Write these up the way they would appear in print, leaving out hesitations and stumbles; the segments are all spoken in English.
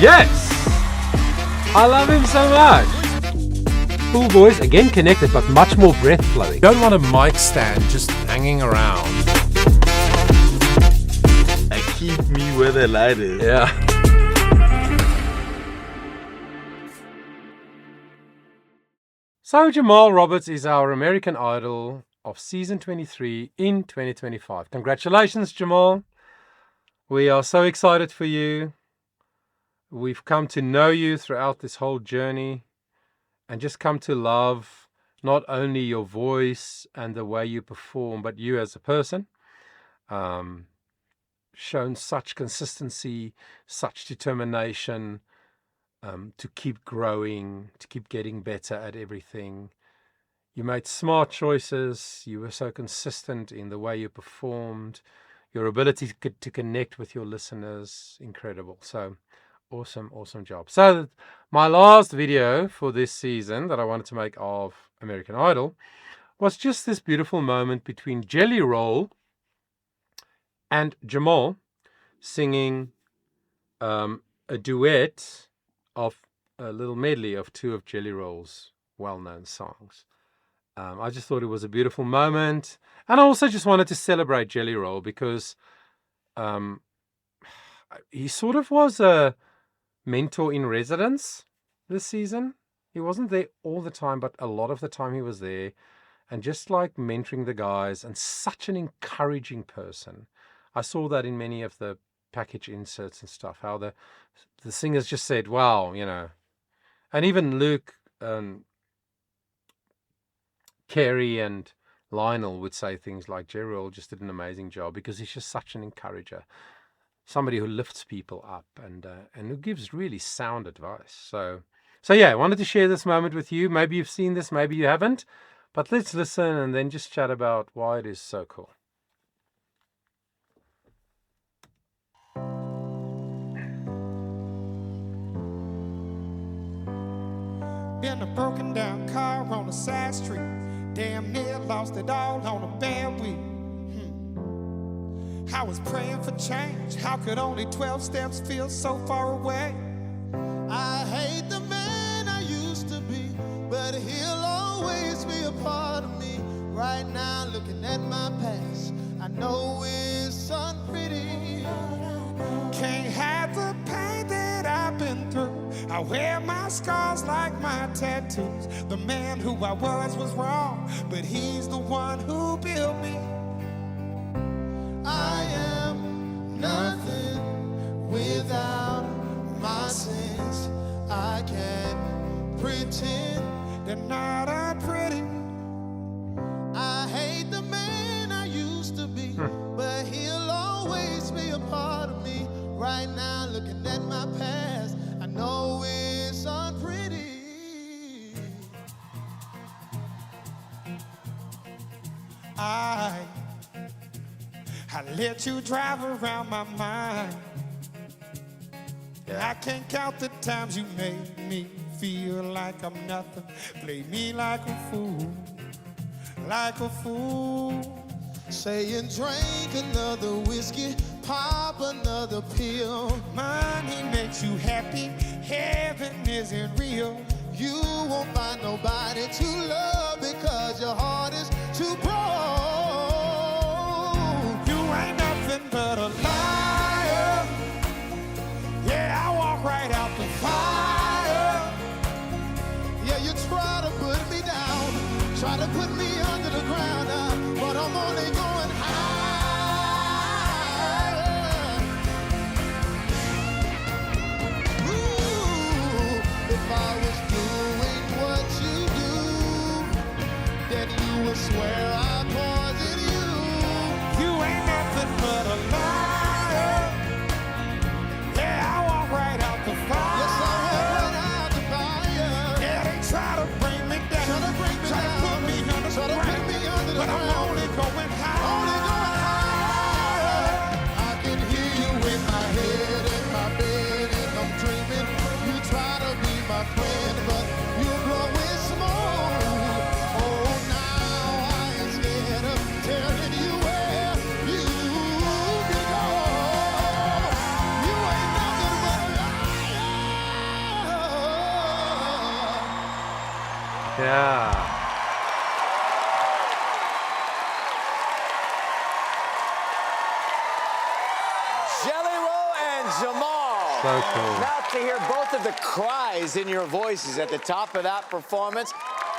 Yes! I love him so much. Cool voice, again connected, but much more breath flowing. You don't want a mic stand just hanging around. They keep me where the light is. Yeah. So Jamal Roberts is our American Idol of season 23 in 2025. Congratulations, Jamal. We are so excited for you. We've come to know you throughout this whole journey and just come to love not only your voice and the way you perform, but you as a person. Shown such consistency, such determination, to keep growing, to keep getting better at everything. You made smart choices. You were so consistent in the way you performed. Your ability to connect with your listeners, incredible. So awesome job. So my last video for this season that I wanted to make of American Idol was just this beautiful moment between Jelly Roll and Jamal singing a duet of a little medley of two of Jelly Roll's well-known songs. I just thought it was a beautiful moment, and I also just wanted to celebrate Jelly Roll because he sort of was a mentor in residence this season. He wasn't there all the time, but a lot of the time he was there, and just like mentoring the guys, and such an encouraging person. I saw that in many of the package inserts and stuff, how the singers just said, wow, you know. And even Luke, Kerry and Lionel would say things like, Jelly Roll just did an amazing job, because he's just such an encourager, somebody who lifts people up and who gives really sound advice. So yeah, I wanted to share this moment with you. Maybe you've seen this, maybe you haven't, but let's listen and then just chat about why it is so cool. In a broken down car on a side street, damn near lost it all on a bad week. I was praying for change. How could only 12 steps feel so far away? I hate the man I used to be, but he'll always be a part of me. Right now, looking at my past, I know it's unpretty. Can't hide the pain that I've been through. I wear my scars like my tattoos. The man who I was wrong, but he's the one who built me. I am nothing without my sins. I can't pretend they're not unpretty. I hate the man I used to be, but he'll always be a part of me. Right now, looking at my past, I know it's unpretty. I let you drive around my mind. I can't count the times you made me feel like I'm nothing. Play me like a fool, like a fool. Saying drink another whiskey, pop another pill. Money makes you happy, heaven isn't real. You won't find nobody to love because your heart is too broke. You ain't nothing but a liar. Yeah, I walk right out the fire. Yeah, you try to put me down, try to put me under the ground now, but I'm only going higher. Ooh, if I was doing what you do, then you would swear I Jamal. So cool. Now to hear both of the cries in your voices at the top of that performance.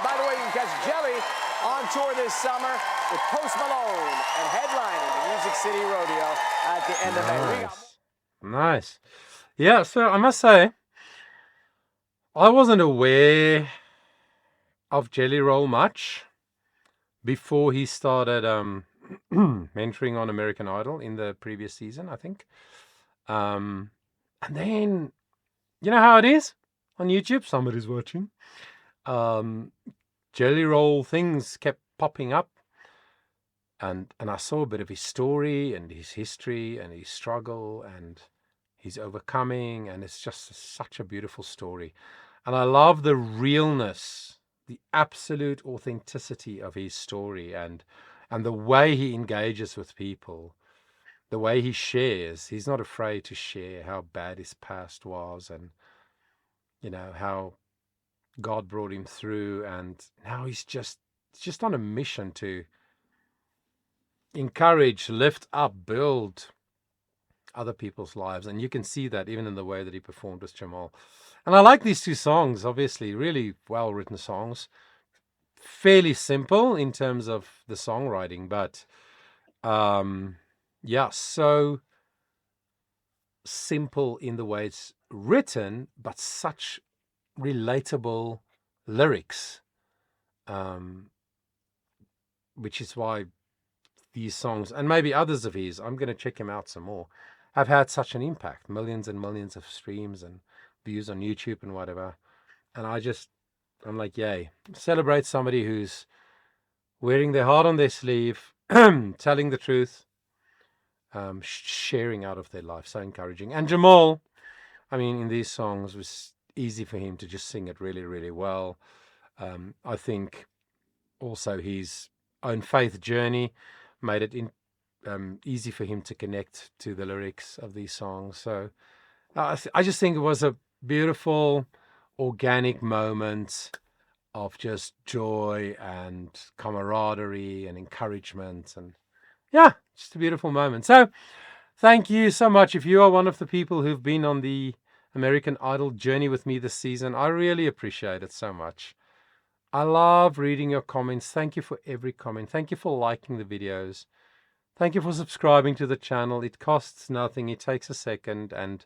By the way, you can catch Jelly on tour this summer with Post Malone and headlining the Music City Rodeo at the end of May. Nice. Yeah, so I must say, I wasn't aware of Jelly Roll much before he started mentoring on American Idol in the previous season, I think. And then, you know how it is on YouTube? Somebody's watching. Jelly Roll things kept popping up. And I saw a bit of his story and his history and his struggle and his overcoming. And it's just such a beautiful story. And I love the realness, the absolute authenticity of his story and the way he engages with people, the way he shares. He's not afraid to share how bad his past was and, you know, how God brought him through. And now he's just on a mission to encourage, lift up, build other people's lives. And you can see that even in the way that he performed with Jamal. And I like these two songs, obviously, really well-written songs. Fairly simple in terms of the songwriting, but yeah, so simple in the way it's written, but such relatable lyrics, which is why these songs, and maybe others of his, I'm going to check him out some more, have had such an impact. Millions and millions of streams and views on YouTube and whatever. And I'm like, yay. Celebrate somebody who's wearing their heart on their sleeve, telling the truth, sharing out of their life. So encouraging. And Jamal, I mean, in these songs, was easy for him to just sing it really, really well. I think also his own faith journey made it easy for him to connect to the lyrics of these songs. So I just think it was a beautiful, organic moment of just joy and camaraderie and encouragement. And yeah, just a beautiful moment. So thank you so much. If you are one of the people who've been on the American Idol journey with me this season, I really appreciate it so much. I love reading your comments. Thank you for every comment. Thank you for liking the videos. Thank you for subscribing to the channel. It costs nothing. It takes a second, and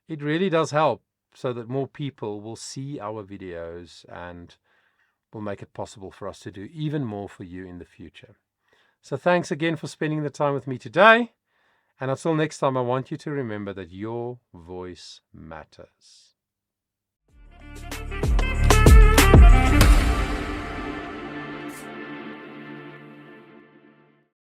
it really does help so that more people will see our videos and will make it possible for us to do even more for you in the future. So thanks again for spending the time with me today. And until next time, I want you to remember that your voice matters.